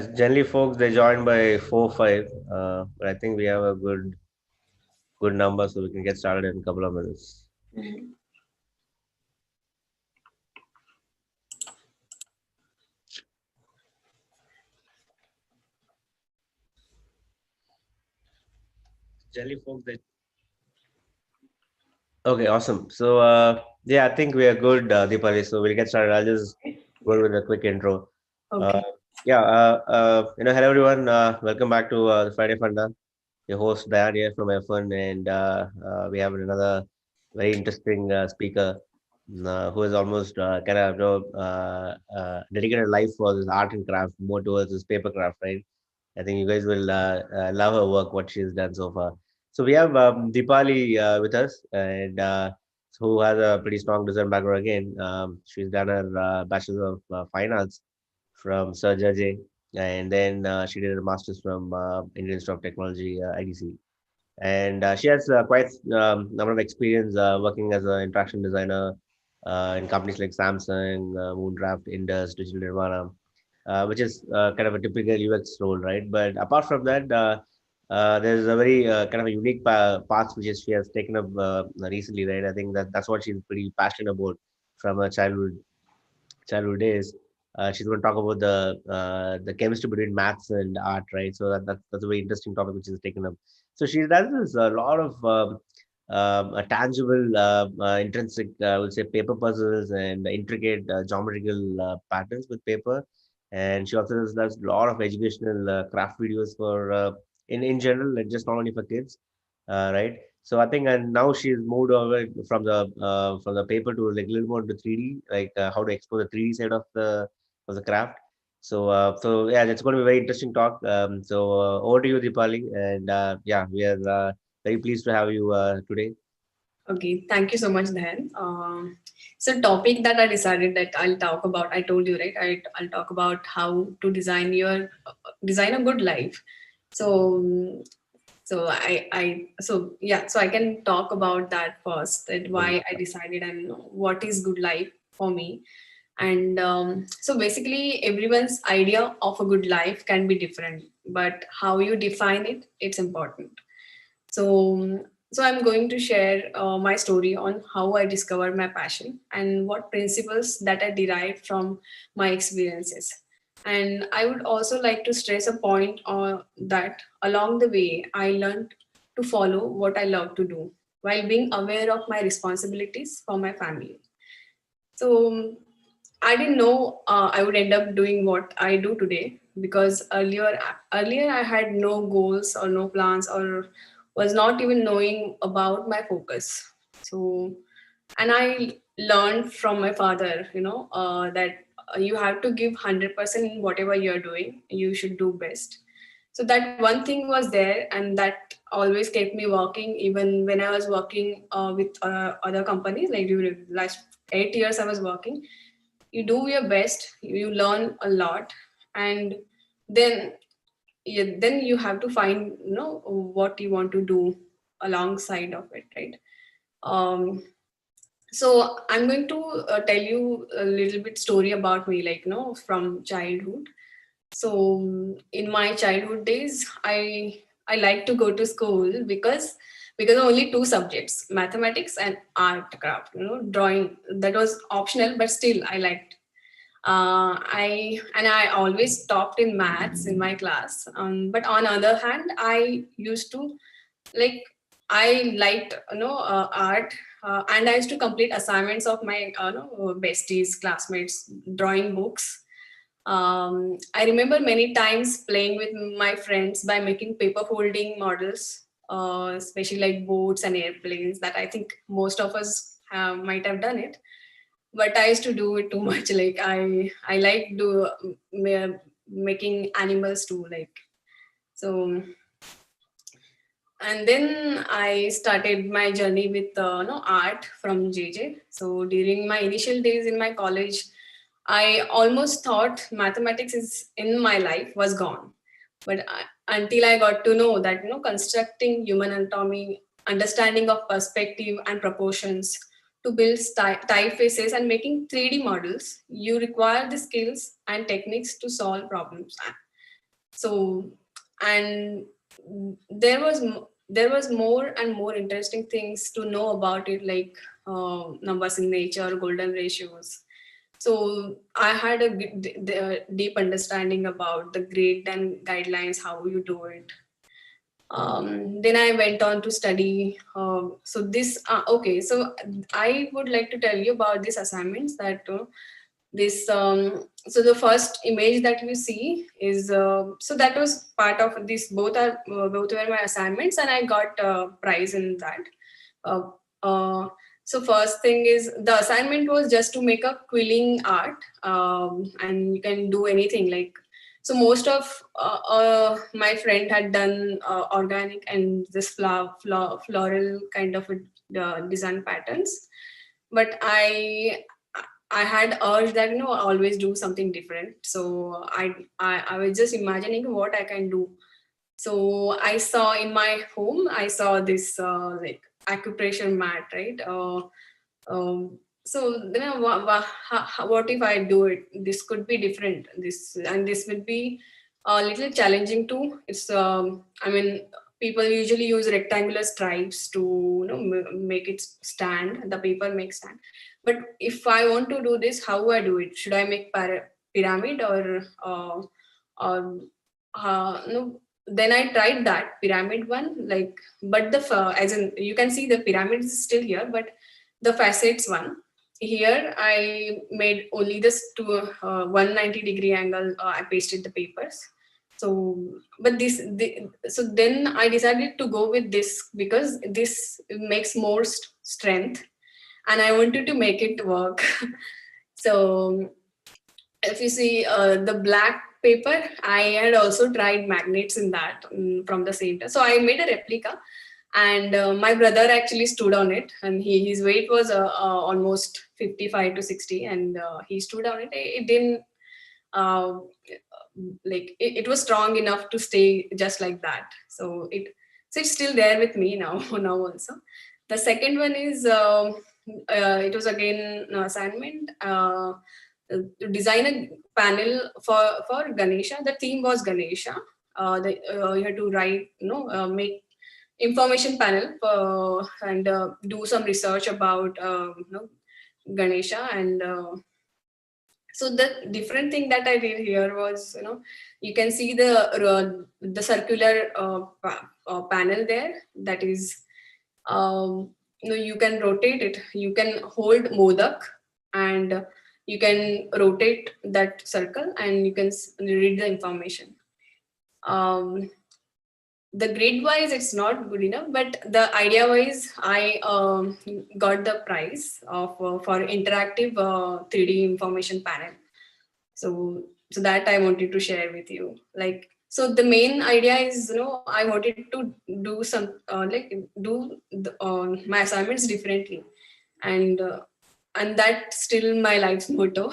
Generally, folks they join by 4 5, but I think we have a good number, so we can get started in a couple of minutes. Mhm. Generally, folks they okay, awesome. So yeah, I think we are good, Deepali. So we'll get started. I'll just go with a quick intro. Uh, Okay. hello everyone. Welcome back to the Friday Funda. Your host Diane here from F1, and we have another very interesting speaker who has almost kind of dedicated life for this art and craft, more towards this paper craft, right? I think you guys will love her work, what she's done so far. So we have Deepali with us, and who has a pretty strong design background again. She's done her Bachelor of Fine Arts from Sir J. And then she did a master's from Indian Institute of Technology, IDC. And she has quite number of experience working as an interaction designer in companies like Samsung, Moondraft, Indus, Digital Nirvana, which is kind of a typical UX role, right? But apart from that, there's a very kind of a unique path which is she has taken up recently, right? I think that's what she's pretty passionate about from her childhood days. She's going to talk about the chemistry between maths and art, right? So that's a very interesting topic which is taken up. So she does this a lot of a tangible, intrinsic, I would say, paper puzzles and intricate geometrical patterns with paper. And she also does a lot of educational craft videos for in general, and just not only for kids, right? So I think, and now she's moved over from the paper to like a little more to 3D, like how to explore the 3D side of the craft. So yeah, it's going to be a very interesting talk. Over to you, Deepali, and yeah, we are very pleased to have you today. Okay. Thank you so much, Dhayan. So topic that I decided that I'll talk about. I told you, right? I'll talk about how to design a good life. So so I can talk about that first. That Mhm. why I decided and what is good life for me. And so basically, everyone's idea of a good life can be different, but how you define it, it's important. So, so I'm going to share my story on how I discovered my passion and what principles that I derived from my experiences. And I would also like to stress a point that along the way, I learned to follow what I love to do while being aware of my responsibilities for my family. So I didn't know I would end up doing what I do today because earlier I had no goals or no plans or was not even knowing about my focus. So and I learned from my father, that you have to give 100% in whatever you're doing. You should do best. So that one thing was there, and that always kept me working even when I was working with other companies. Like during the last 8 years I was working, you do your best, you learn a lot, and then then you have to find what you want to do alongside of it, right? um so I'm going to tell you a little bit story about me, like from childhood. So in my childhood days, I like to go to school because only two subjects, mathematics and art craft, drawing, that was optional, but still I liked. I always topped in maths in my class. But on other hand, I used to like I liked art, and I used to complete assignments of my besties, classmates, drawing books. I remember many times playing with my friends by making paper folding models, especially like boats and airplanes. That I think most of us might have done it, but I used to do it too much. Like I like making animals too. Like so, and then I started my journey with art from JJ. So during my initial days in my college, I almost thought mathematics is in my life was gone, but until I got to know that constructing human anatomy, understanding of perspective and proportions, to build typefaces and making 3D models, you require the skills and techniques to solve problems. So, and there was more and more interesting things to know about it, like numbers in nature, golden ratios. So I had a deep understanding about the grade and guidelines, how you do it. Then I went on to study. Okay, so I would like to tell you about these assignments that this so the first image that you see is so that was part of this. Both were my assignments, and I got prize in that. uh, uh, so first thing is, the assignment was just to make a quilling art, and you can do anything like, so most of my friend had done organic and this floral kind of design patterns, but I had urged that, always do something different. So I was just imagining what I can do. So I saw in my home, I saw this like acupressure mat, right? So then what if I do it? This could be different. This would be a little challenging too. It's I mean, people usually use rectangular stripes to make it stand. The paper makes stand. But if I want to do this, how do I do it? Should I make pyramid or no? Then I tried that pyramid one, like, but as in you can see the pyramid is still here, but the facets one here I made only this to 190-degree angle. I pasted the papers. So but so then I decided to go with this because this makes more strength, and I wanted to make it work. So if you see the black paper, I had also tried magnets in that, from the same time. So I made a replica, and my brother actually stood on it, and his weight was almost 55 to 60, and he stood on it. It didn't uh, like it was strong enough to stay just like that. So it's still there with me now. Now also, the second one is it was again an assignment. To design a panel for Ganesha. The theme was Ganesha. You had to write, make information panel and do some research about Ganesha. And so the different thing that I did here was, you can see the circular panel there. That is, you can rotate it. You can hold modak, and you can rotate that circle, and you can read the information. Um, the grade wise, it's not good enough, but the idea wise, I got the prize of for interactive 3D information panel. So that I wanted to share with you. Like, so the main idea is, I wanted to do some my assignments differently, and that's still my life's motto.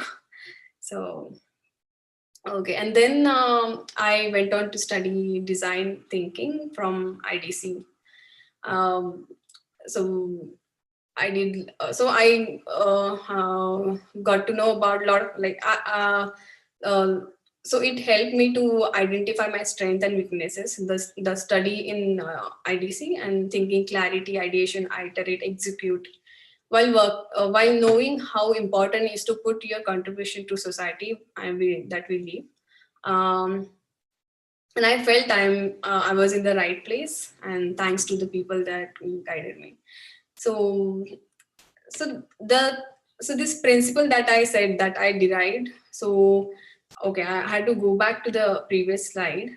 So okay, and then I went on to study design thinking from IDC. Um, so I did. So I got to know about a lot of uh, so it helped me to identify my strengths and weaknesses. The study in IDC and thinking, clarity, ideation, iterate, execute, while knowing how important is to put your contribution to society that we live. Um, and I felt I was in the right place, and thanks to the people that guided me. So so the so this principle that I said that I derived. So okay, I had to go back to the previous slide.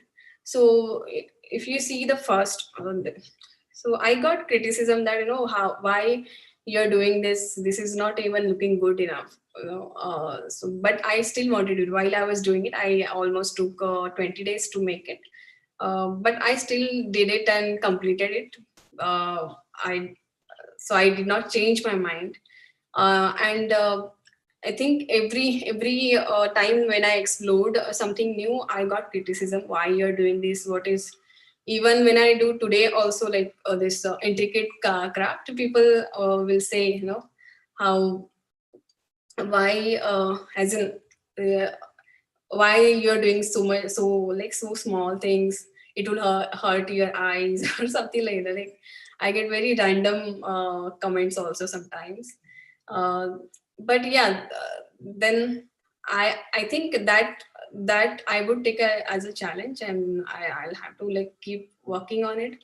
So if you see the first so I got criticism that, how why you're doing this is not even looking good enough. So but I still wanted it. While I was doing it, I almost took 20 days to make it. But I still did it and completed it. I So I did not change my mind. And I think every time when I explored something new, I got criticism. Why you're doing this? What is, even when I do today also, like this intricate craft, people will say, how, why as in uh, why you're doing so much, so like so small things, it will hurt your eyes or something like that. Like I get very random comments also sometimes. uh, but yeah, then I think that I would take as a challenge, and I'll have to like keep working on it.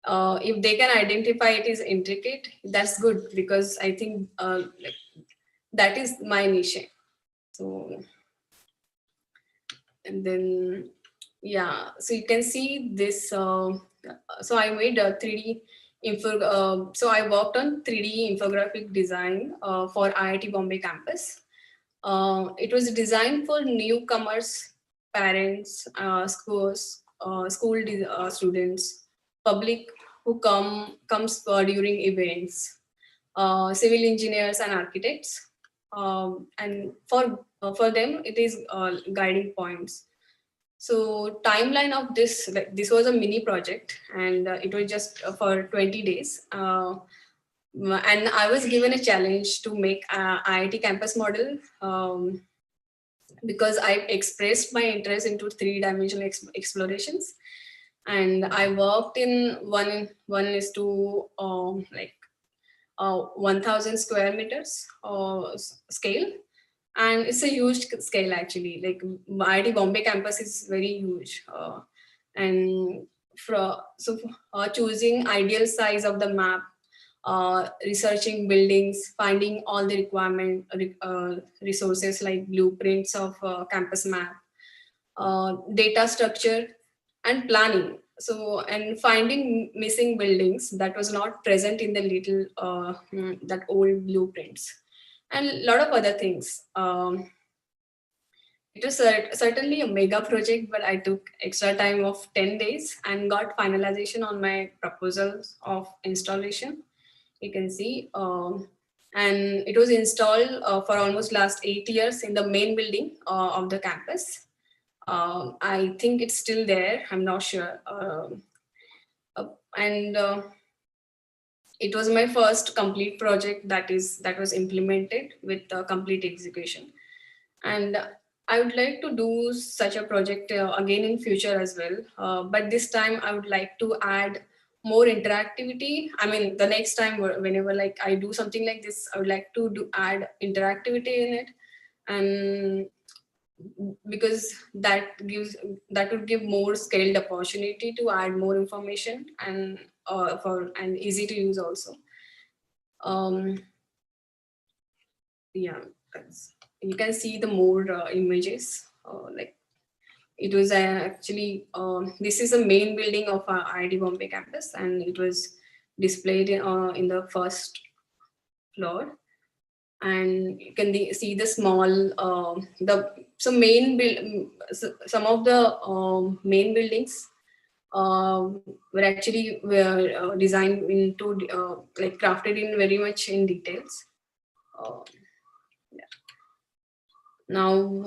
If they can identify it is intricate, that's good, because I think like, that is my niche. So, and then yeah, so you can see this. So I made a 3D info. So I worked on 3D infographic design for IIT Bombay campus. It was designed for newcomers, parents, schools, students, public who comes during events, civil engineers and architects, and for them it is guiding points. So timeline of this, like this was a mini project, and it was just for 20 days. And I was given a challenge to make a IIT campus model, because I expressed my interest into three-dimensional explorations, and I worked in one is to like 1,000 square meters scale, and it's a huge scale actually. Like IIT Bombay campus is very huge, and choosing ideal size of the map, researching buildings, finding all the resources like blueprints of campus map, data structure, and planning. So, and finding missing buildings that was not present in the little that old blueprints, and a lot of other things. It was certainly a mega project, but I took extra time of 10 days and got finalization on my proposals of installation. You can see, and it was installed for almost last 8 years in the main building of the campus. I think it's still there. I'm not sure. And It was my first complete project that was implemented with complete execution. And I would like to do such a project again in future as well. But this time I would like to add more interactivity. I mean, the next time whenever like I do something like this, I would like to add interactivity in it, and because that would give more scaled opportunity to add more information, and for and easy to use also. um yeah, you can see the more images, like it was actually this is the main building of our IIT Bombay campus, and it was displayed in the first floor. And you can see the small the so main build so some of the main buildings were actually designed into like crafted in very much in details. uh, now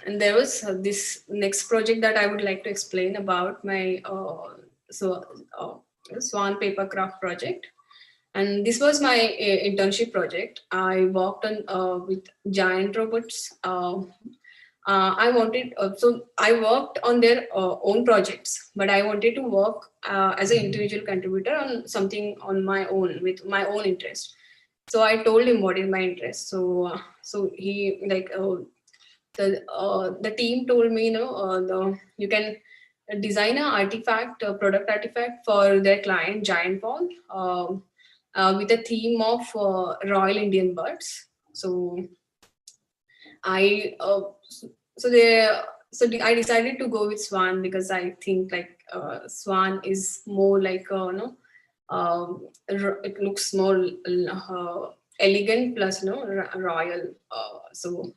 and there was this next project that I would like to explain about my so uh, swan paper craft project. And this was my internship project. I worked on with giant robots. I wanted so I worked on their own projects, but I wanted to work as an individual contributor on something on my own with my own interest. So I told him what is my interest. So he like the team told me, you can design a artifact, a product artifact for their client Giant Ball, with a theme of Royal Indian birds. So I so they I decided to go with Swan because I think like Swan is more like it looks more elegant plus royal. So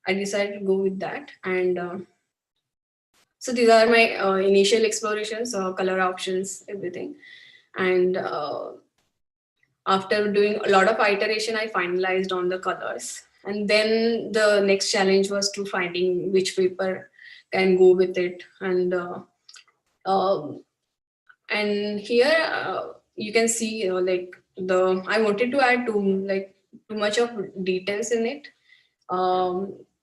I decided to go with that. And so these are my initial explorations, color options, everything. And after doing a lot of iteration, I finalized on the colors. And then the next challenge was to finding which paper can go with it. Um, and here you can see like the I wanted to add too much of details in it.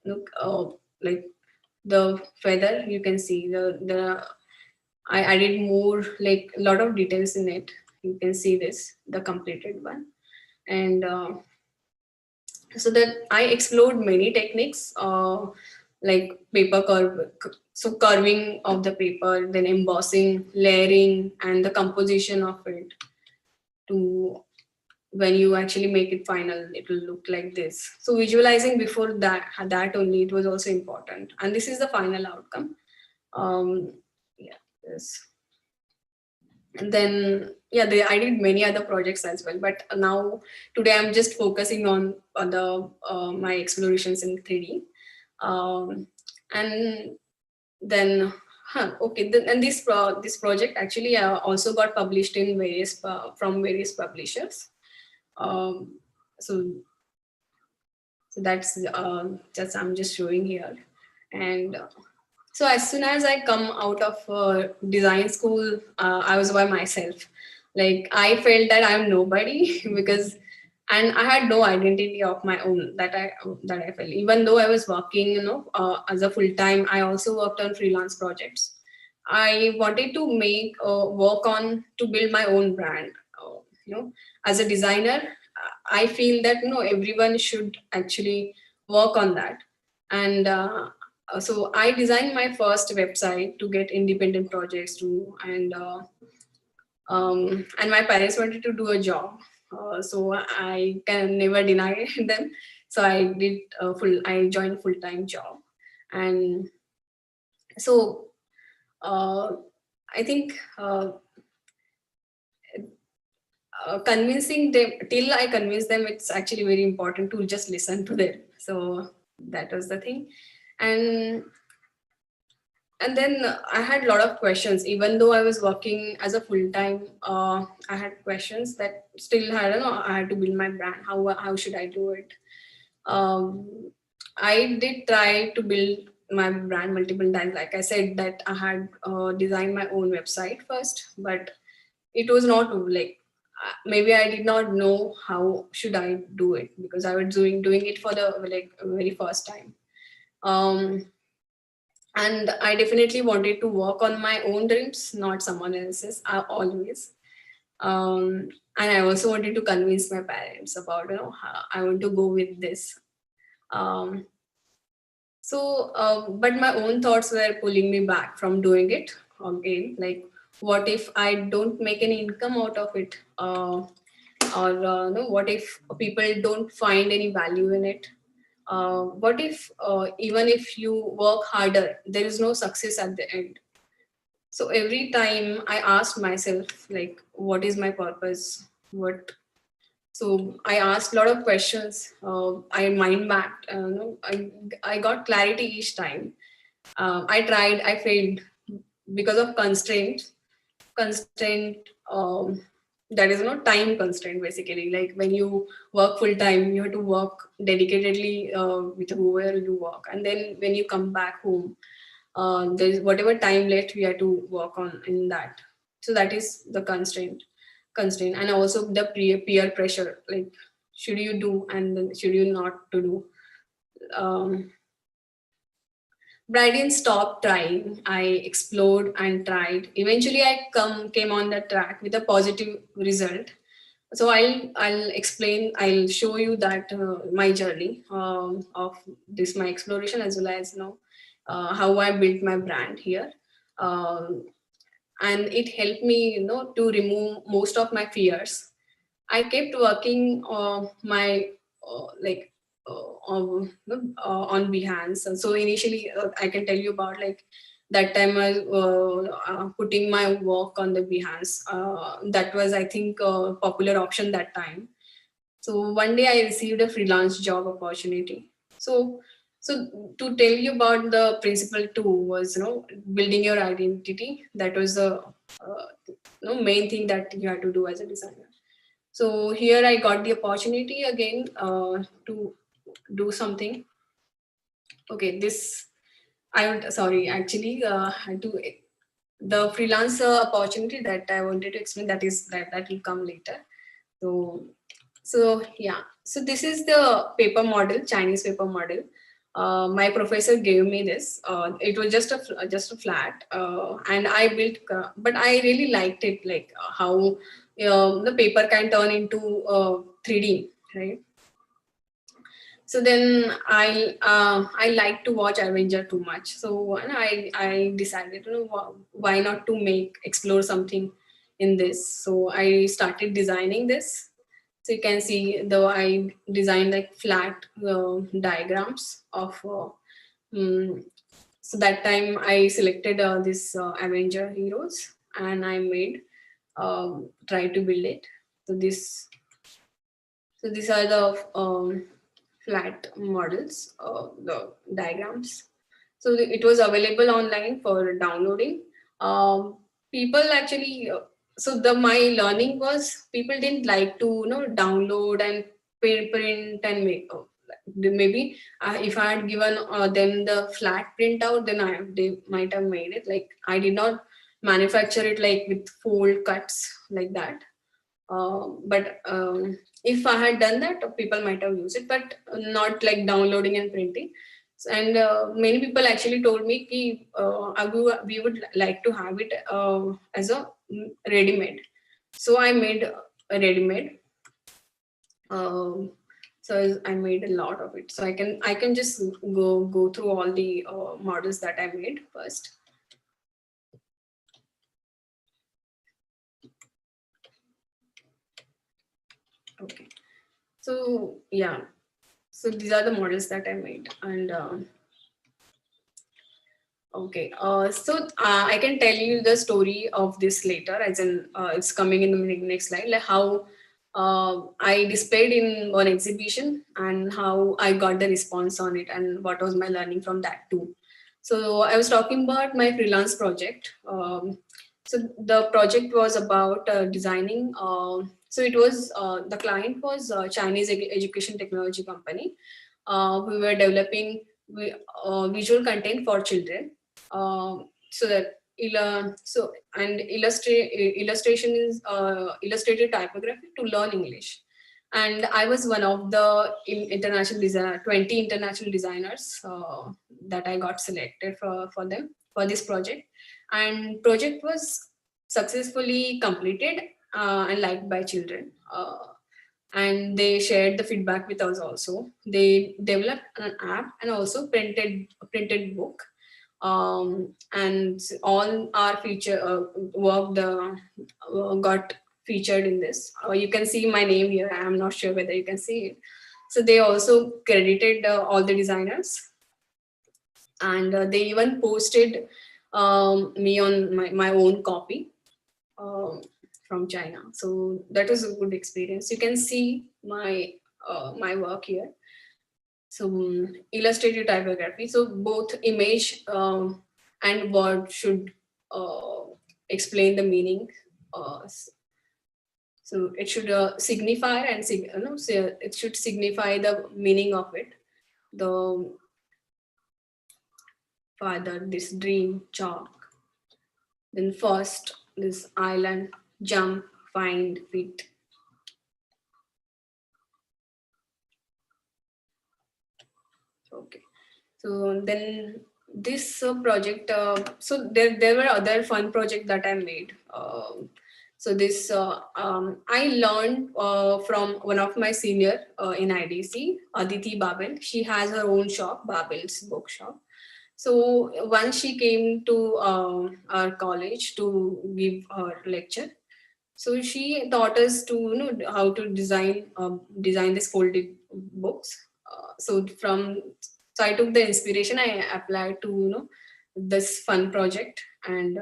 Look, like the feather, you can see the I added more, like a lot of details in it. You can see this, the completed one. And so that I explored many techniques, like paper curve, so curving of the paper, then embossing, layering, and the composition of it. To when you actually make it final, it will look like this. So visualizing before that only, it was also important. And this is the final outcome. Yeah, this. And then yeah, I did many other projects as well, but now today I'm just focusing on the my explorations in 3D. um, and then okay, and this project actually also got published in various from various publishers. um, so so that's just I'm just showing here. And so as soon as I come out of design school, I was by myself. Like I felt that I'm nobody because, and I had no identity of my own that I felt. Even though I was working, as a full time, I also worked on freelance projects. I wanted to make work on to build my own brand. You know, as a designer, I feel that everyone should actually work on that. And so I designed my first website to get independent projects to, and my parents wanted to do a job, so I can never deny them. So I joined full time job. And so uh, I think convincing them, till I convince them, it's actually very important to just listen to them. So that was the thing. and and then I had a lot of questions. Even though I was working as a full time, I had questions that still had, I had to build my brand. How should I do it? um, I did try to build my brand multiple times. Like I said, that I had designed my own website first, but it was not like, maybe I did not know how should I do it, because I was doing it for the like very first time. um, and I definitely wanted to work on my own dreams, not someone else's, always. And I also wanted to convince my parents about, how I want to go with this. um, but my own thoughts were pulling me back from doing it again. Like, what if I don't make any income out of it? Or no, what if people don't find any value in it? What if even if you work harder, there is no success at the end? So every time I asked myself, like, what is my purpose? What So I asked a lot of questions. I mind mapped. No, I got clarity each time. I tried. I failed because of constraints. Constraint. That is no time constraint. Basically, like when you work full time, you have to work dedicatedly with whoever you work, and then when you come back home, there is whatever time left we have to work on in that. So that is the constraint. And also the peer pressure, like should you do and then should you not to do. um, but I didn't stop trying. I explored and tried. Eventually I came on the track with a positive result. So I'll explain, I'll show you that my journey of this my exploration, as well as how I built my brand here. um, and it helped me to remove most of my fears. I kept working my like on Behance. And so initially, I can tell you about, like, that time I putting my work on the Behance. That was, I think, a popular option that time. So one day I received a freelance job opportunity. So to tell you about the principle two was, building your identity. That was the main thing that you had to do as a designer. So here I got the opportunity again to do something. Okay, this I would sorry actually had to the freelance opportunity that I wanted to explain, that will come later. So yeah, so this is the paper model, Chinese paper model. My professor gave me this. It was just a flat, and I built. But I really liked it, like how the paper can turn into 3D, right? So then I like to watch Avenger too much. So and I decided, why not to explore something in this. So I started designing this. So you can see, though I designed like flat diagrams of. Mm, so that time I selected this Avenger heroes, and I made try to build it. So this so these are the flat models, the diagrams. So it was available online for downloading. People actually, so the my learning was, people didn't like to download and print and make. Maybe if I had given them the flat printout, then they might have made it. Like I did not manufacture it like with fold cuts like that. But if I had done that, people might have used it, but not like downloading and printing. And many people actually told me ki, we would like to have it as a ready-made. So I made a ready-made. Um, so I made a lot of it. So I can just go through all the models that I made first. Okay. So yeah. So these are the models that I made, and okay. I can tell you the story of this later, as in it's coming in the next slide, like how I displayed in one exhibition and how I got the response on it and what was my learning from that too. So I was talking about my freelance project. So the project was about designing. So it was the client was a Chinese education technology company. We were developing visual content for children, so that so and illustration is illustrated typography to learn English. And I was one of the international designer 20 international designers that I got selected for them for this project. And project was successfully completed and liked by children, and they shared the feedback with us also. They developed an app and also printed a printed book, and all our feature work got featured in this. You can see my name here. I am not sure whether you can see it. So they also credited all the designers, and they even posted me on my own copy um, from China. So that was a good experience. You can see my work here. So illustrated typography. So both image and word should uh, explain the meaning. So it should signify and it should signify the meaning of it. The father, this dream, chalk. Then first, this island, jump, find, fit. Okay. So then this project, so there were other fun projects that I made. So this I learned from one of my senior in IDC, Aditi Babel. She has her own shop, Babel's bookshop. So once she came to our college to give her lecture, so she taught us to how to design this folded books. So I took the inspiration. I applied to this fun project, and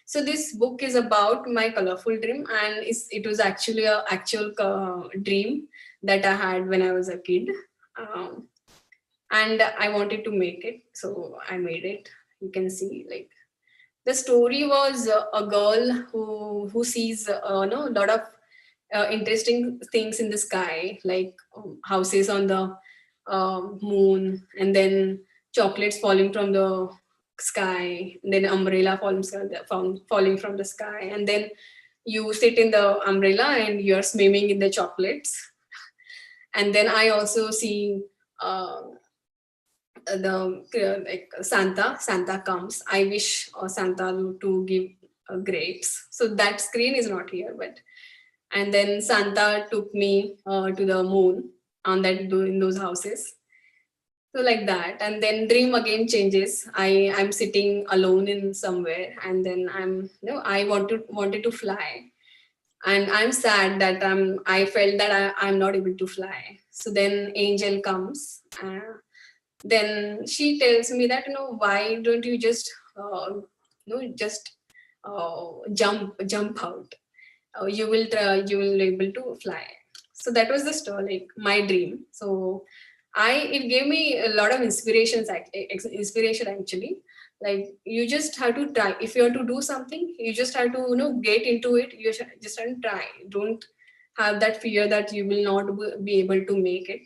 so this book is about my colorful dream, and it was actually a actual dream that I had when I was a kid, um, and I wanted to make it, so I made it. You can see, like, the story was a girl who sees a lot of interesting things in the sky, like houses on the moon, and then chocolates falling from the sky, and then umbrella falling from the sky, and then you sit in the umbrella and you're swimming in the chocolates. And then I also see uh, like Santa comes. I wish Santa to give grapes. So that screen is not here, but and then Santa took me to the moon on that in those houses. So like that, and then dream again changes. I'm sitting alone in somewhere, and then I wanted to fly, and I'm sad that I felt that I'm not able to fly. So then angel comes. Then she tells me that, why don't you just just jump out. You will able to fly. So that was the story, like my dream. So I it gave me a lot of inspiration actually. Like you just have to try. If you have to do something, you just have to get into it. You just have to try. Don't have that fear that you will not be able to make it.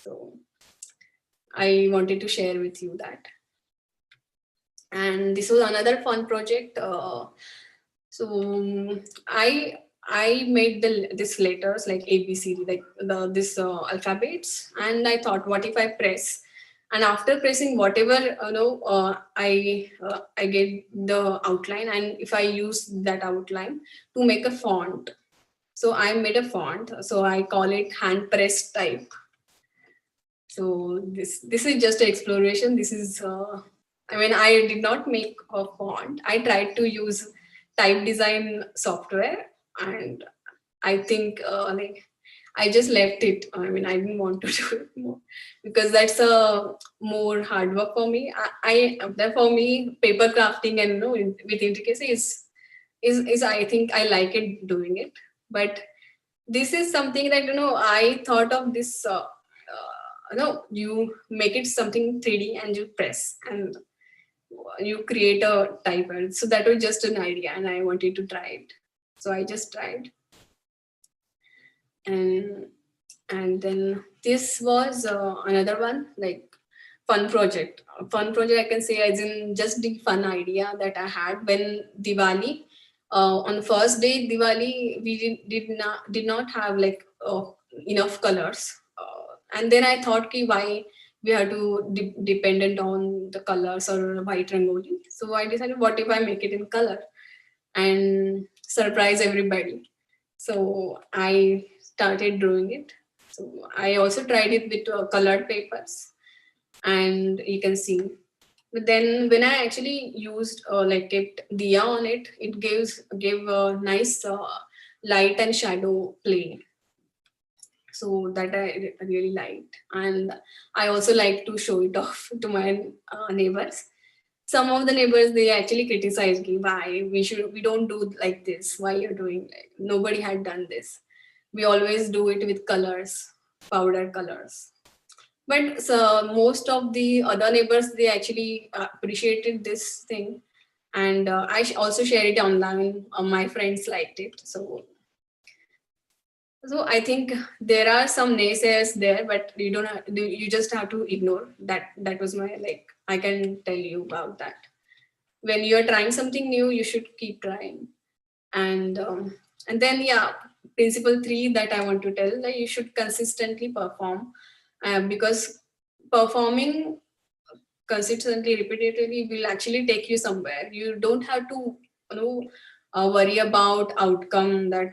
So I wanted to share with you that. And this was another fun project. So I made this letters like ABCD, like this alphabets, and I thought, what if I press? And after pressing whatever I get the outline, and if I use that outline to make a font. So I made a font. So I call it hand press type. So this is just an exploration. This is I mean, I did not make a font. I tried to use type design software, and I think like I just left it. I mean, I didn't want to do it more because that's a more hard work for me. That for me, paper crafting and with intricacy is I think I like it doing it. But this is something that I thought of this. No, you make it something 3D and you press and you create a typer. So that was just an idea, and I wanted to try it. So I just tried, and then this was another one, like fun project. A fun project I can say as in just the fun idea that I had when Diwali. On the first day Diwali, we did not have like enough colors, and then I thought, ki why we have to dependent on the colors or white rangoli. So I decided, what if I make it in color and surprise everybody. So I started drawing it. So I also tried it with colored papers, and you can see. But then when I actually used like kept diya on it, it gave a nice light and shadow play. So that I really liked, and I also like to show it off to my neighbors. Some of the neighbors, they actually criticized me, why we don't do like this, why you're doing, like nobody had done this, we always do it with colors, powder colors. But so most of the other neighbors, they actually appreciated this thing, and also share it online. My friends liked it. So I think there are some naysayers there, but you don't have, you just have to ignore that. That was my, like, I can tell you about that. When you're trying something new, you should keep trying. And then, yeah, principle 3 that I want to tell, that you should consistently perform, because performing consistently, repetitively will actually take you somewhere. You don't have to worry about outcome, that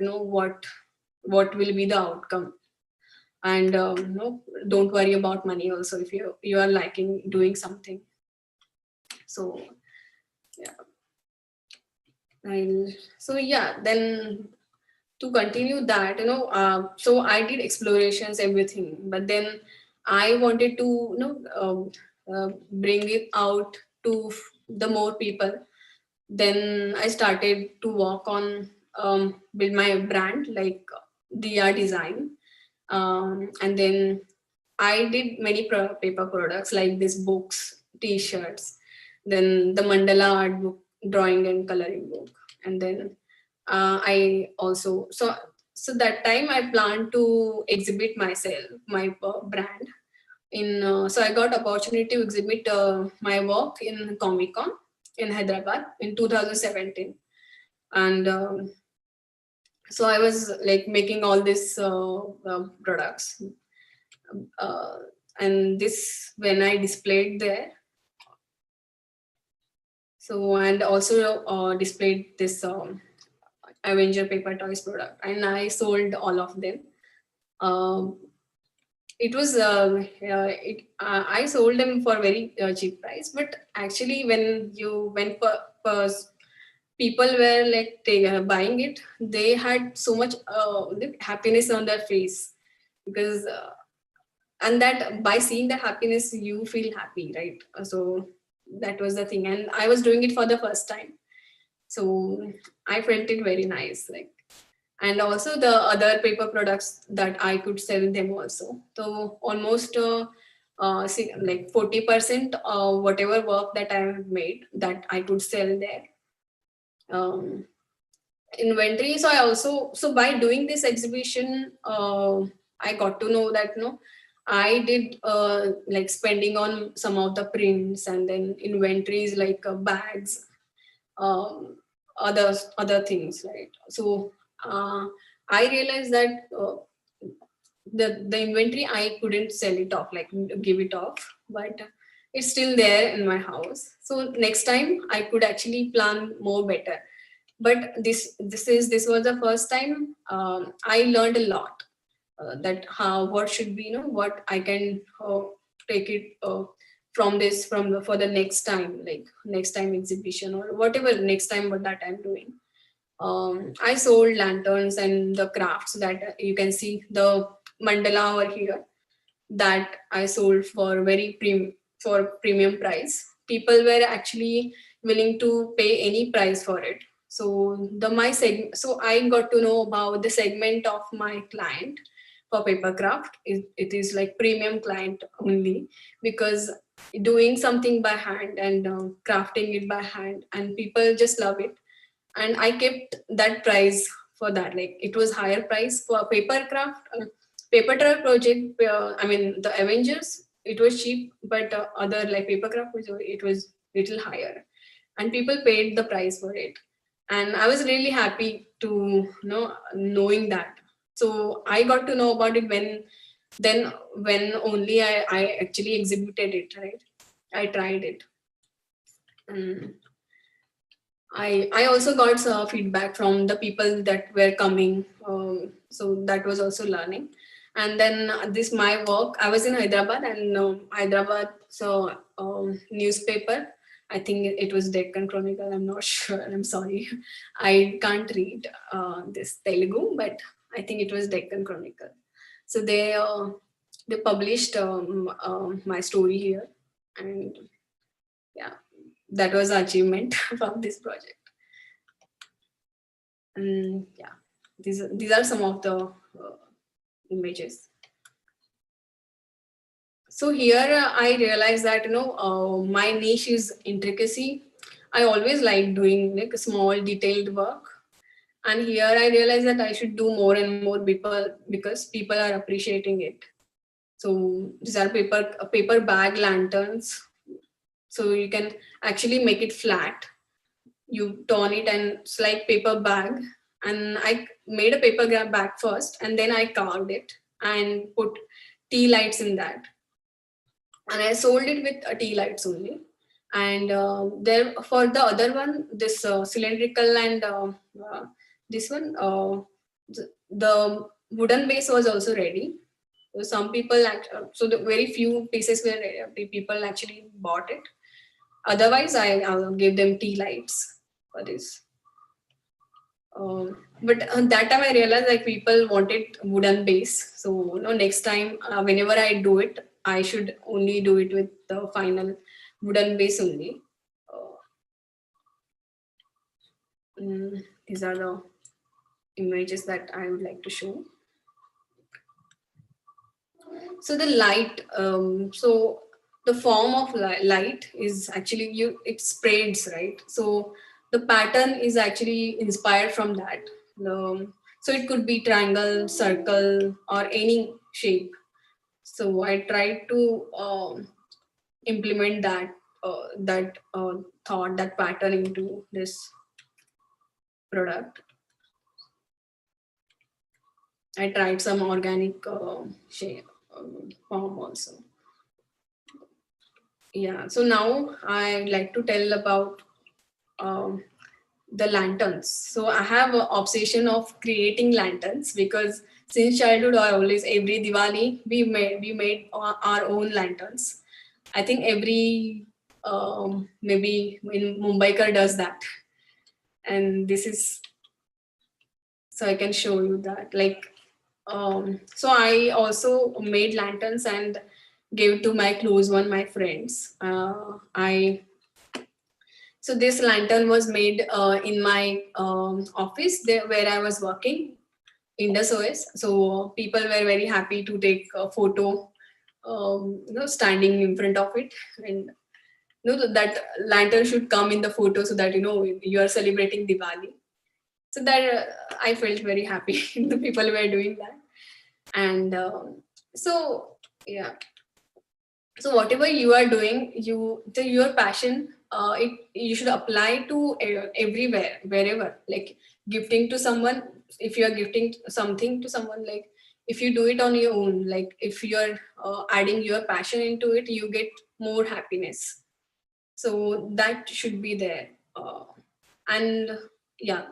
what will be the outcome. And don't worry about money also, if you are liking doing something. So yeah. So yeah, then to continue that, so I did explorations, everything, but then I wanted to bring it out to the more people. Then I started to work on build my brand, like DR design. And then I did many paper products like these books, t-shirts, then the mandala art book, drawing and coloring book. And then I also, so that time I planned to exhibit myself, my brand in, so I got opportunity to exhibit my work in Comic Con in Hyderabad in 2017. And so I was like making all these products. uh, and this when I displayed there. So and also displayed this Avenger paper toys product, and I sold all of them. Um, it was I sold them for very cheap price, but actually when people were like buying it, they had so much happiness on their face, because and that by seeing the happiness you feel happy, right? So that was the thing, and I was doing it for the first time, so I felt it very nice, like. And also the other paper products that I could sell them also. So almost like 40% whatever work that I have made, that I could sell there. Um, Inventory. So I also, so by doing this exhibition, I got to know that I did like spending on some of the prints, and then inventories like bags, um, other things, right? So uh, I realized that the inventory I couldn't sell it off, like give it off, but it's still there in my house. So next time I could actually plan more better. But this was the first time I learned a lot, that how what should be, what I can take it from this from the, for the next time, like next time exhibition or whatever next time what that I'm doing. I sold lanterns and the crafts that you can see the mandala over here, that I sold for for premium price. People were actually willing to pay any price for it. So so I got to know about the segment of my client for paper craft. It is like premium client only, because doing something by hand and crafting it by hand, and people just love it. And I kept that price for that. Like it was higher price for paper craft, paper craft project. I mean the Avengers, it was cheap, but other like paper craft it was little higher, and people paid the price for it. And I was really happy to knowing that. So I got to know about it when only I actually exhibited it, right? I tried it. And I also got feedback from the people that were coming, so that was also learning. And then this my work. I was in Hyderabad, and Hyderabad so newspaper. I think it was Deccan Chronicle. I'm not sure. I'm sorry, I can't read this Telugu, but I think it was Deccan Chronicle. So they published my story here, and yeah, that was an achievement from this project. And yeah, these are some of the images. So here I realized that my niche is intricacy. I always like doing like small detailed work, and here I realized that I should do more and more people, because people are appreciating it. So these are paper bag lanterns. So you can actually make it flat, you turn it, and it's like paper bag. And I made a paper bag first, and then I carved it and put tea lights in that, and I sold it with tea lights only. And there for the other one, this cylindrical and this one, the wooden base was also ready. So some people so the very few pieces were people actually bought it. Otherwise I gave them tea lights for this. But that time I realized like people wanted wooden base. So next time whenever I do it, I should only do it with the final wooden base only. Uh, these are the images that I would like to show. So the light, so the form of light is actually it spreads, right? So the pattern is actually inspired from that. So it could be triangle, circle, or any shape. So I tried to implement that thought, that pattern into this product. I tried some organic shape form also. Yeah, so now I'd like to tell about um, the lanterns. So I have an obsession of creating lanterns because since childhood, I always every Diwali we made our own lanterns. I think every maybe in Mumbaikar does that, and this is so I can show you that. Like, so I also made lanterns and gave to my close one, my friends. I So this lantern was made in my office there where I was working, Indus OS. So people were very happy to take a photo, standing in front of it, and that lantern should come in the photo so that you are celebrating Diwali. So that I felt very happy. The people were doing that, and so yeah, so whatever you are doing, your passion, it you should apply to everywhere, wherever. Like gifting to someone, if you are gifting something to someone, like if you do it on your own, like if you are adding your passion into it, you get more happiness. So that should be there. And yeah,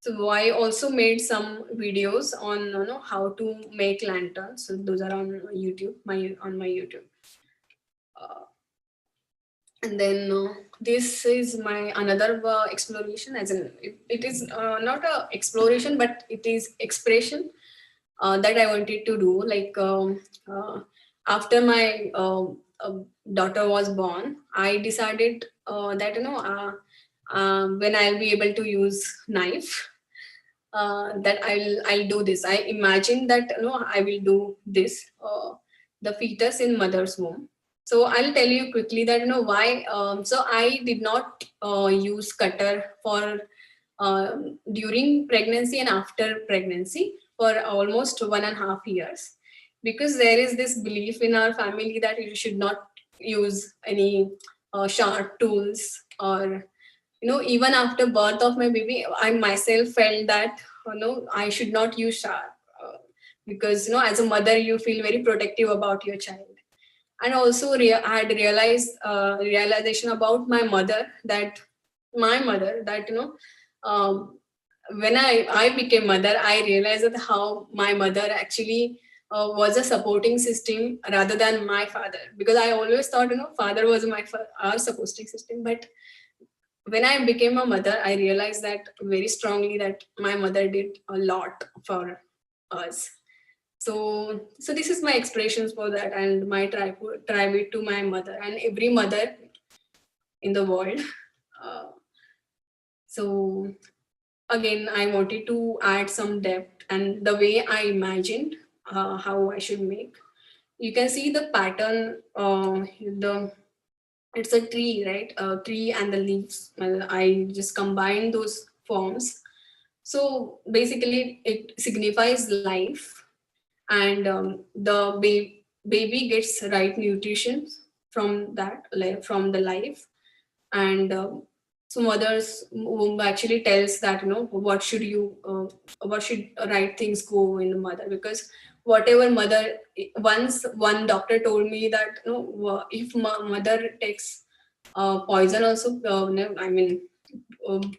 so I also made some videos on how to make lanterns. So those are on YouTube, my YouTube. Uh, and then this is my another exploration, as in it is not a exploration, but it is expression that I wanted to do. Like after my daughter was born, I decided that when I'll be able to use knife, that I'll do this. I imagine that I will do this. The fetus in mother's womb. So I'll tell you quickly that why. So I did not use cutter for during pregnancy and after pregnancy for almost 1.5 years, because there is this belief in our family that you should not use any sharp tools, or even after birth of my baby, I myself felt that I should not use sharp, because as a mother you feel very protective about your child. And also I had realized realization about my mother, that um, when I became mother, I realized that how my mother actually was a supporting system rather than my father, because I always thought father was our supporting system. But when I became a mother, I realized that very strongly that my mother did a lot for us. So this is my expressions for that, and my tribute to my mother and every mother in the world. Uh, so again, I wanted to add some depth and the way I imagined how I should make. You can see the pattern. The It's a tree, right? A tree and the leaves. Well, I just combine those forms. So basically, it signifies life, and the baby gets right nutrition from that, like from the life. And so mothers whom actually tells that what should right things go in the mother, because whatever mother, once one doctor told me that if mother takes poison also, no, I mean,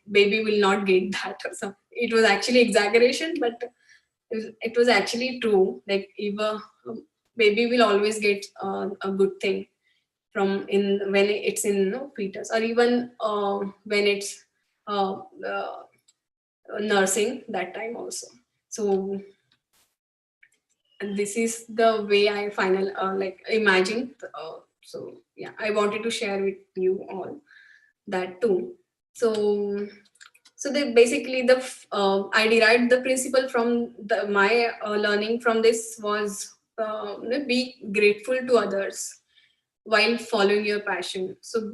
baby will not get that or something. It was actually exaggeration, but it was actually true. Like if a baby will always get a good thing from in when it's in fetus, or even when it's uh, uh, nursing that time also. So this is the way I final like imagine. So yeah, I wanted to share with you all that too. So they basically I derived the principle from my learning from this was be grateful to others while following your passion. So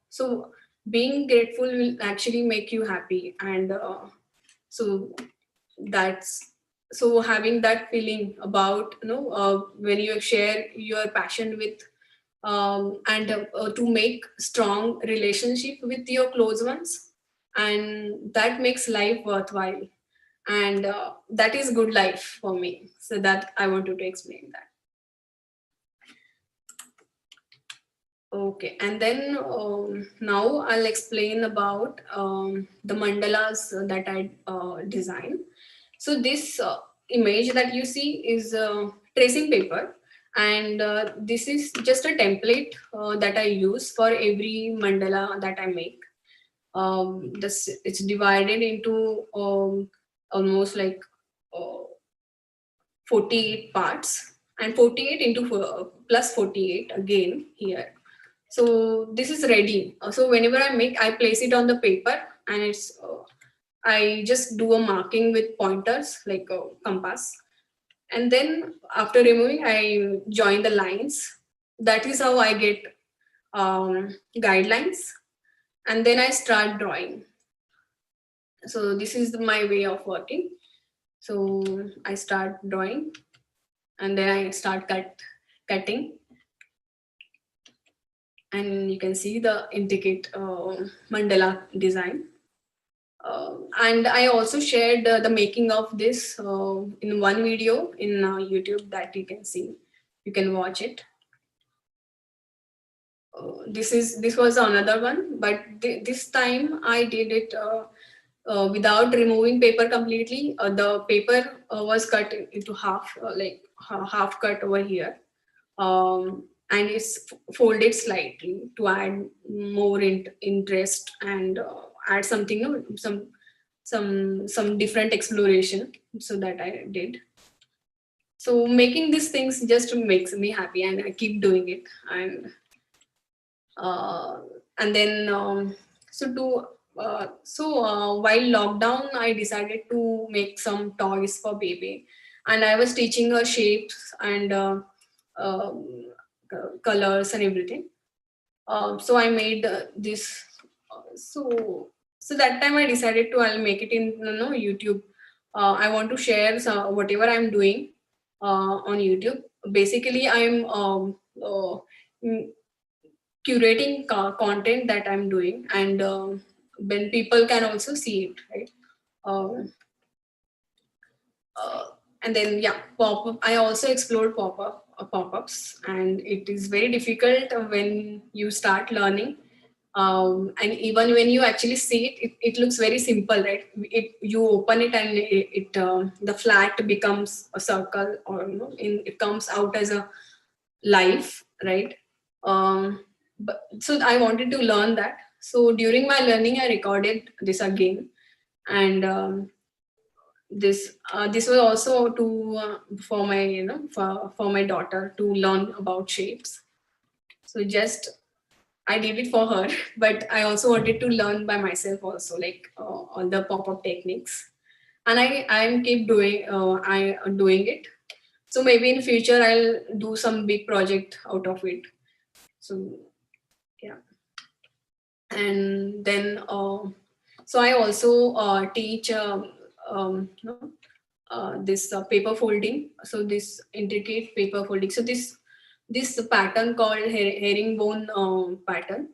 so being grateful will actually make you happy, and so that's so having that feeling about when you share your passion with and to make strong relationship with your close ones, and that makes life worthwhile, and that is good life for me. So that I wanted to explain that. Okay, and then now I'll explain about the mandalas that I design. So this image that you see is tracing paper, and this is just a template that I use for every mandala that I make. This it's divided into almost like uh, 48 parts, and 48 into plus 48 again here. So this is ready. So whenever I make, I place it on the paper, and it's I just do a marking with pointers like a compass, and then after removing, I join the lines. That is how I get guidelines, and then I start drawing. So this is my way of working. So I start drawing, and then I start cutting, and you can see the intricate mandala design. And I also shared the making of this in one video in YouTube that you can see. You can watch it. This was another one, but this time I did it without removing paper completely. The paper was cut into half, like half cut over here, and it's folded slightly to add more interest and add something, some different exploration. So that I did. So making these things just makes me happy, and I keep doing it. Uh, and then while lockdown, I decided to make some toys for baby, and I was teaching her shapes and um, colors and everything. So I made this. So that time I decided to I'll make it in YouTube. I want to share whatever I'm doing on YouTube. Basically, I'm mm, curating content that I'm doing, and when people can also see it, right? Um, uh, and then yeah, pop up. I also explored pop-ups, and it is very difficult when you start learning. And even when you actually see it, it looks very simple, right? You open it, and the flat becomes a circle, or it comes out as a life, right? But so I wanted to learn that. So during my learning, I recorded this again, and this was also to for my for my daughter to learn about shapes. So just I did it for her, but I also wanted to learn by myself also, like all the pop-up techniques. And I'm keep I am doing it. So maybe in future I'll do some big project out of it. So yeah, and then so I also teach this paper folding. So this intricate paper folding. So this pattern called herringbone pattern,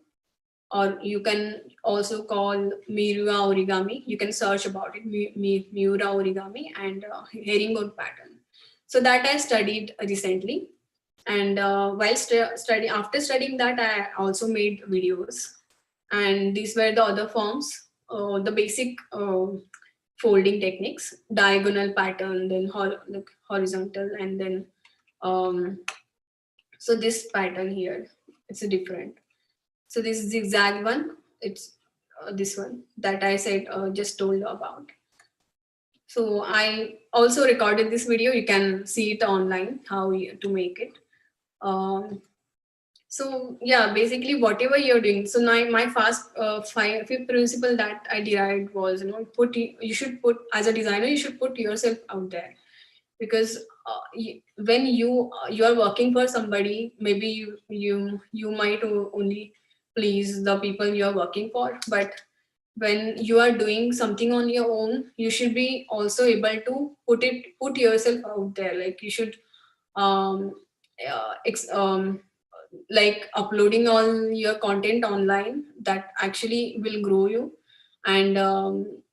or you can also call Miura origami. You can search about it, Miura origami and herringbone pattern. So that I studied recently, and while study after studying that, I also made videos, and these were the other forms, the basic folding techniques, diagonal pattern, then like horizontal, and then um, so this pattern here, it's a different. So this zigzag one, it's this one that I said just told about. So I also recorded this video. You can see it online how to make it. Um, so yeah, basically whatever you're doing. So now my fifth principle that I derived was, you should put, as a designer, you should put yourself out there, because when you are working for somebody, maybe you might only please the people you are working for, but when you are doing something on your own, you should be also able to put yourself out there. Like you should um, like uploading all your content online, that actually will grow you. And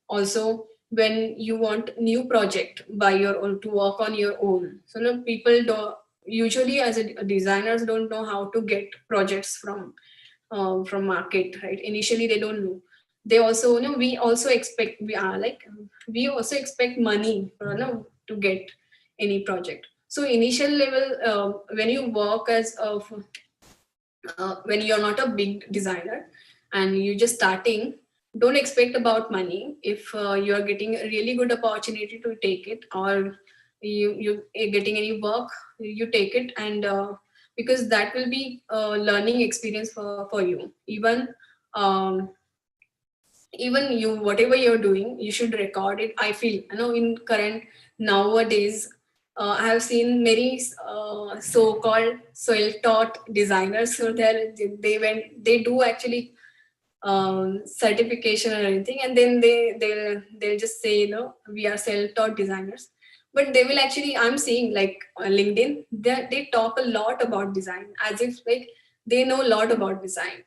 also when you want new project by your own, to work on your own, so people do, usually as a designers don't know how to get projects from market, right? Initially they don't know. They also, we also expect, we are like, we also expect money, to get any project. So initial level, when you work as a, when you're not a big designer and you're just starting, don't expect about money. If you are getting a really good opportunity to take it, or you are getting any work, you take it. And because that will be a learning experience for you. Um, Even you, whatever you're doing, you should record it, I feel. In current nowadays, I have seen many so-called self-taught designers. So they do actually certification or anything, and then they'll just say, we are self-taught designers. But they will actually, I'm seeing like LinkedIn, they talk a lot about design, as if like they know a lot about design.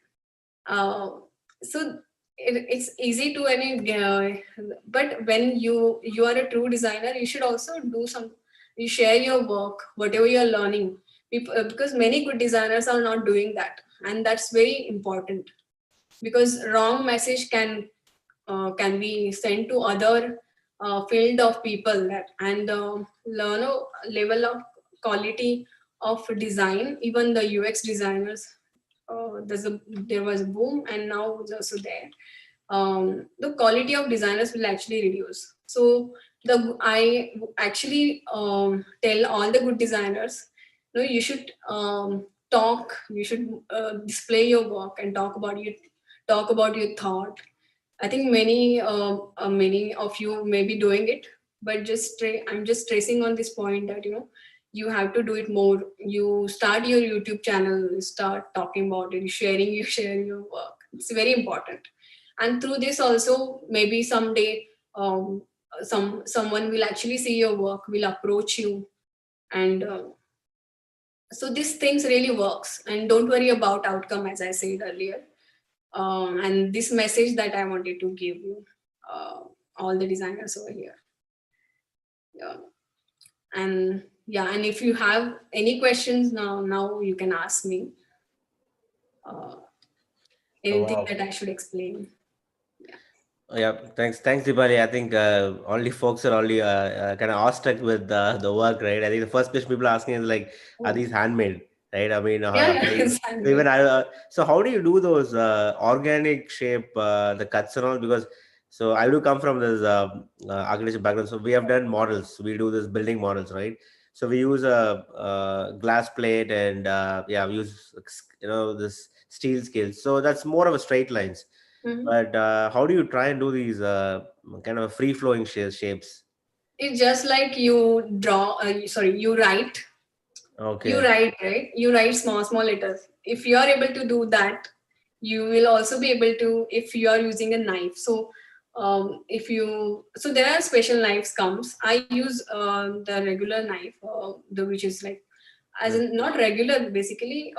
So it's easy to any, but when you are a true designer, you should also do some, you share your work, whatever you're learning. Because many good designers are not doing that, and that's very important. Because wrong message can be sent to other field of people, that and learn a level of quality of design. Even the UX designers, there was a boom, and now it's also there. The quality of designers will actually reduce. So I actually tell all the good designers, you should talk, you should display your work and talk about your thought. I think many of you may be doing it, but I'm just stressing on this point that you have to do it more. You start your YouTube channel, you start talking about it, you share your work. It's very important. And through this also, maybe someday, someone will actually see your work, will approach you, and so these things really works. And don't worry about outcome, as I said earlier. And this message that I wanted to give you, uh, all the designers over here. Yeah. And yeah, and if you have any questions now you can ask me uh, Oh, anything wow. that I should explain. Yeah. Yeah, thanks, Dipali. I think only folks are only kind of awestruck with the work, right? I think the first question people are asking is like, are Oh. these handmade, right? I mean, Yeah, yeah, how you, it's so even handmade. I, so how do you do those organic shape, the cuts and all? Because so I do come from this architecture background, so we have done models. We do this building models, right? So we use a, glass plate and yeah, we use this steel scales. So that's more of a straight lines. Mhm. But how do you try and do these kind of free flowing shapes? It's just like you draw, sorry, Okay. right? You write small letters. If you are able to do that, you will also be able to, if you are using a knife. So if you, so there are special knives comes. I use the regular knife, the which is like, as Mm. in not regular basically.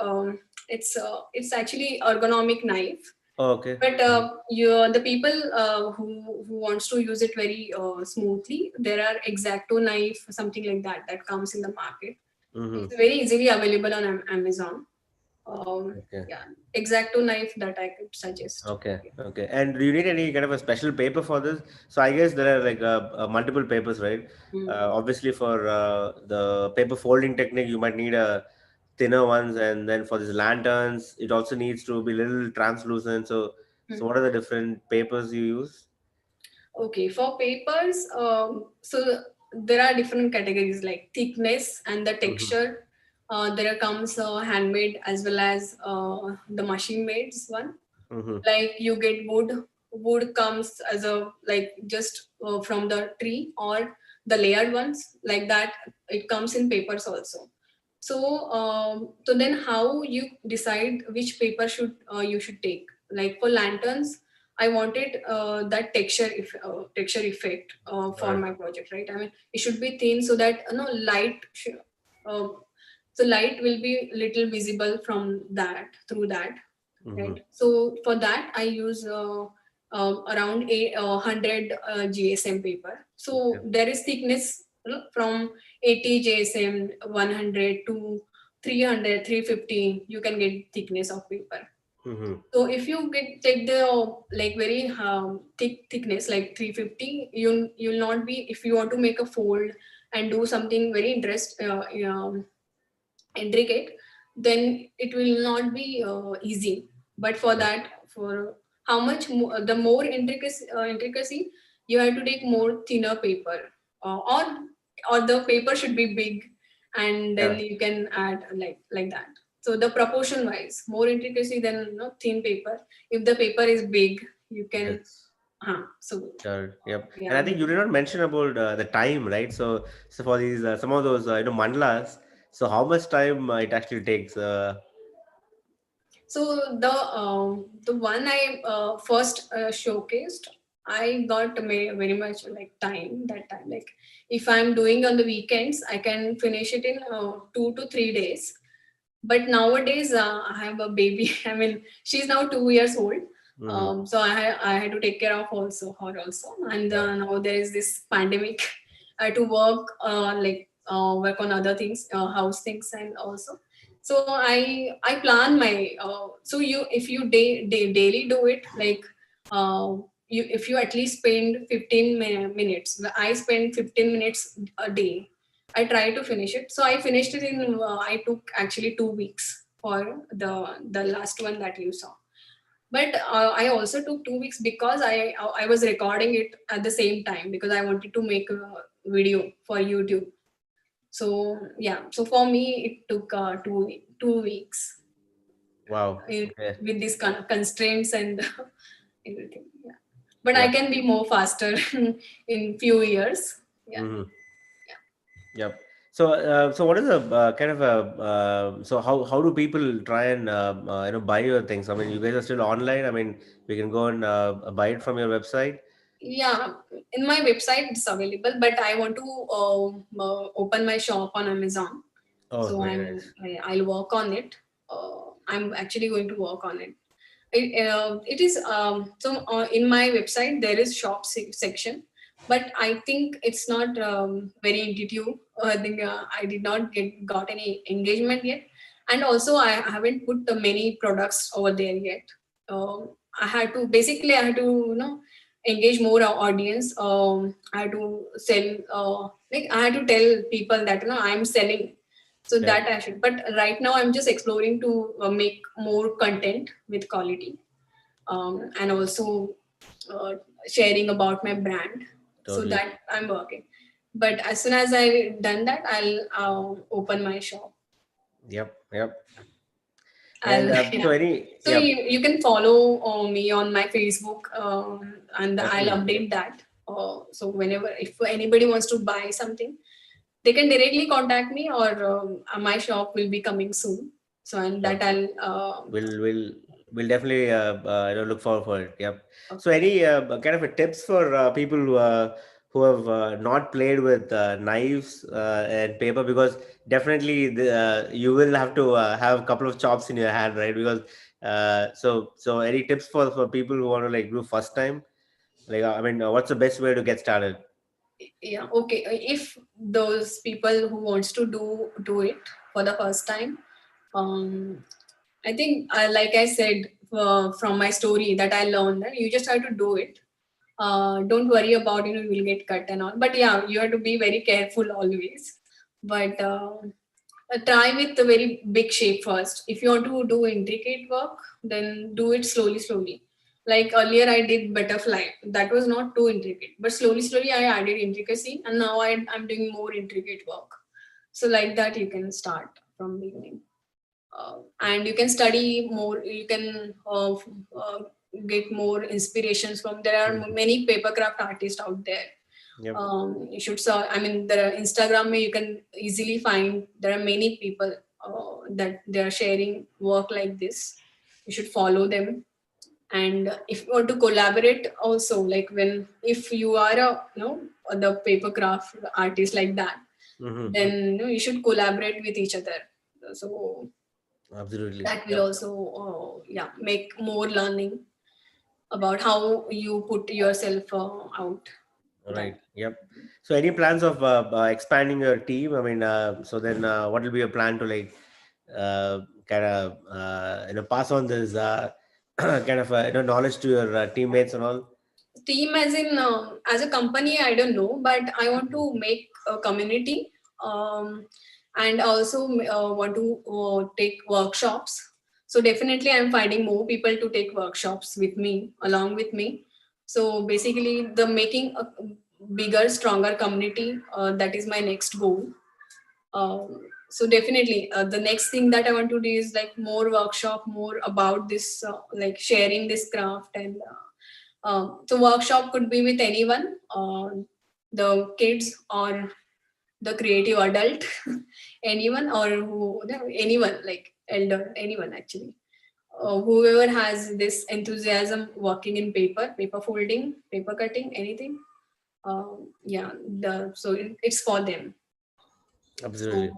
It's actually ergonomic knife. Okay. But Mhm. the people who wants to use it very smoothly, there are exacto knife, something like that comes in the market. Mhm. It's very easily available on Amazon. Okay. Yeah, exacto knife that I could suggest. Okay. Okay. And do you need any kind of a special paper for this? So I guess there are like multiple papers, right? Mm. Obviously, for the paper folding technique, you might need a thinner ones, and then for these lanterns, it also needs to be little translucent. So Mm. what are the different papers you use? Okay, for papers, so there are different categories like thickness and the Mm-hmm. texture. There comes handmade as well as the machine made one. Mm-hmm. Like you get wood comes as a, like just from the tree, or the layered ones like that. It comes in papers also. So then how you decide which paper should you should take. Like for lanterns, I wanted that texture effect for Right. my project, right? I mean, it should be thin so that uh, so light will be little visible from that, through that, Mm-hmm. right? So for that I use around 100 GSM paper. So Okay. there is thickness from 80 JSM 100 to 300, 350, you can get thickness of paper. Mm-hmm. So if you take the like very thickness like 350, you'll not be, if you want to make a fold and do something very intricate, then it will not be easy. But for Yep. that, for how much the more intricacy, you have to take more thinner paper, or the paper should be big, and then Yeah. you can add like that. So the proportion wise, more intricacy than thin paper. If the paper is big, you can Yes. so Sure. Yep. And yeah. I think you did not mention about the time, right? So for these some of those mandalas, so how much time it actually takes? So the one I first showcased, I got very much like time that time. Like if I'm doing on the weekends, I can finish it in 2 to 3 days. But nowadays, I have a baby. I mean, she's now 2 years old. Mm-hmm. So I had to take care of also her also. And Yeah. now there is this pandemic. I had to work on other things, house things, and also. So I plan my so you if you daily do it like you if you at least spend 15 minutes. I spend 15 minutes a day. I try to finish it. So I finished it in. I took actually 2 weeks for the last one that you saw. But I also took 2 weeks because I was recording it at the same time because I wanted to make a video for YouTube. So yeah. So for me, it took two weeks Wow. uh, Okay. with these constraints and everything. Yeah. But I Yep. can be more faster in few years. Yeah. Mm-hmm. Yep. So what is a kind of a so how do people try and buy your things? I mean, you guys are still online. I mean, we can go and buy it from your website. Yeah, in my website it's available, but I want to open my shop on Amazon. Oh, So very nice. I'll work on it. I'm actually going to work on it. It is in my website there is shop section, but I think it's not very intuitive. I think I did not got any engagement yet, and also I haven't put many products over there yet. I had to basically I had to engage more audience. I had to sell like I had to tell people that I'm selling, so Yeah, that I should. But right now I'm just exploring to make more content with quality, and also uh, sharing about my brand. So totally. that I'm working. But as soon as I done that, I'll open my shop. Yep, yep. And I'll so yeah. any So yep, you can follow me on my Facebook, and I'll definitely. update that. So whenever if anybody wants to buy something, they can directly contact me, or my shop will be coming soon. So and Sure. that I'll We'll definitely look forward for it. Yep. So okay. any kind of a tips for people who have not played with knives and paper, because definitely you will have to have a couple of chops in your hand, right? Because so any tips for people who want to like do first time, like I mean, what's the best way to get started? Yeah, okay. If those people who wants to do it for the first time, um I think like I said from my story that I learned that you just have to do it. Don't worry about you will get cut and all, but yeah, you have to be very careful always. But try with a very big shape first. If you want to do intricate work, then do it slowly. Like earlier I did butterfly, that was not too intricate, but slowly I added intricacy, and now I'm doing more intricate work. So like that you can start from beginning, and you can study more. You can get more inspirations from, there are Mhm. many papercraft artists out there. Yep. You should saw, I mean, there are Instagram where you can easily find there are many people that they are sharing work like this. You should follow them. And if you want to collaborate also, like when if you are a the paper craft artist like that, Mm-hmm. then you should collaborate with each other. So Absolutely. that will Yep. also yeah, make more learning about how you put yourself out. All right. That. Yep. So, any plans of expanding your team? I mean, so then, what will be your plan to like kind of pass on this kind of knowledge to your teammates and all? Team as in as a company, I don't know, but I want to make a community, um, and also want to take workshops. So definitely I'm finding more people to take workshops with me, along with me. So basically the making a bigger, stronger community, that is my next goal. So definitely the next thing that I want to do is like more workshop, more about this, like sharing this craft. And so workshop could be with anyone, the kids or the creative adult, anyone, or who, no, anyone, like elder, anyone actually. Whoever has this enthusiasm working in paper folding, paper cutting, anything. Yeah, it's for them. So Absolutely.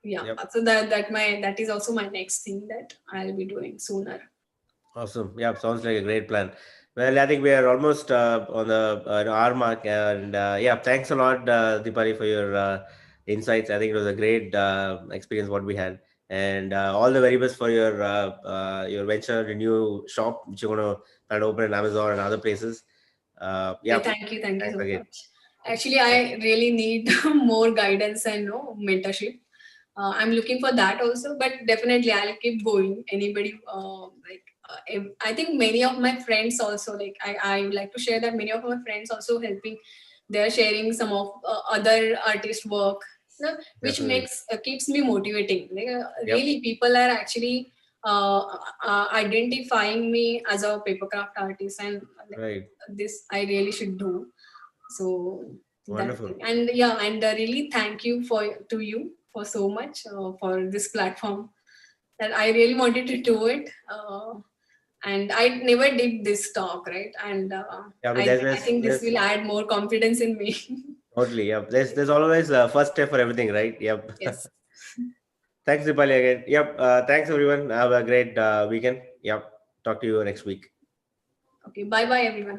yeah, Yep. so that is also my next thing that I'll be doing sooner. Awesome. Yeah, sounds like a great plan. Well, I think we are almost on the hour mark, and yeah, thanks a lot, Deepali, for your insights. I think it was a great experience what we had, and all the very best for your venture, your new shop, which you're gonna plan to open in Amazon and other places. Hey, Yeah, thank you thanks so again. much. Actually, I really need more guidance and mentorship. I'm looking for that also, but definitely I'll keep going. Anybody, I think many of my friends also, like I would like to share that many of my friends also helping. They're sharing some of other artist work, which Definitely. makes keeps me motivating. Like, Yep. really, people are actually identifying me as a paper craft artist, and Right. this I really should do. So that Wonderful. thing. And yeah, and really thank you to you for so much for this platform, that I really wanted to do it. And I never did this talk, right? And Yeah, I mean, I think this there's will add more confidence in me. totally. Yep. There's always a first step for everything, right? Yep. Yes. Thanks, Dipali, again. Yep. Thanks, everyone. Have a great weekend. Yep. Talk to you next week. Okay. Bye bye, everyone.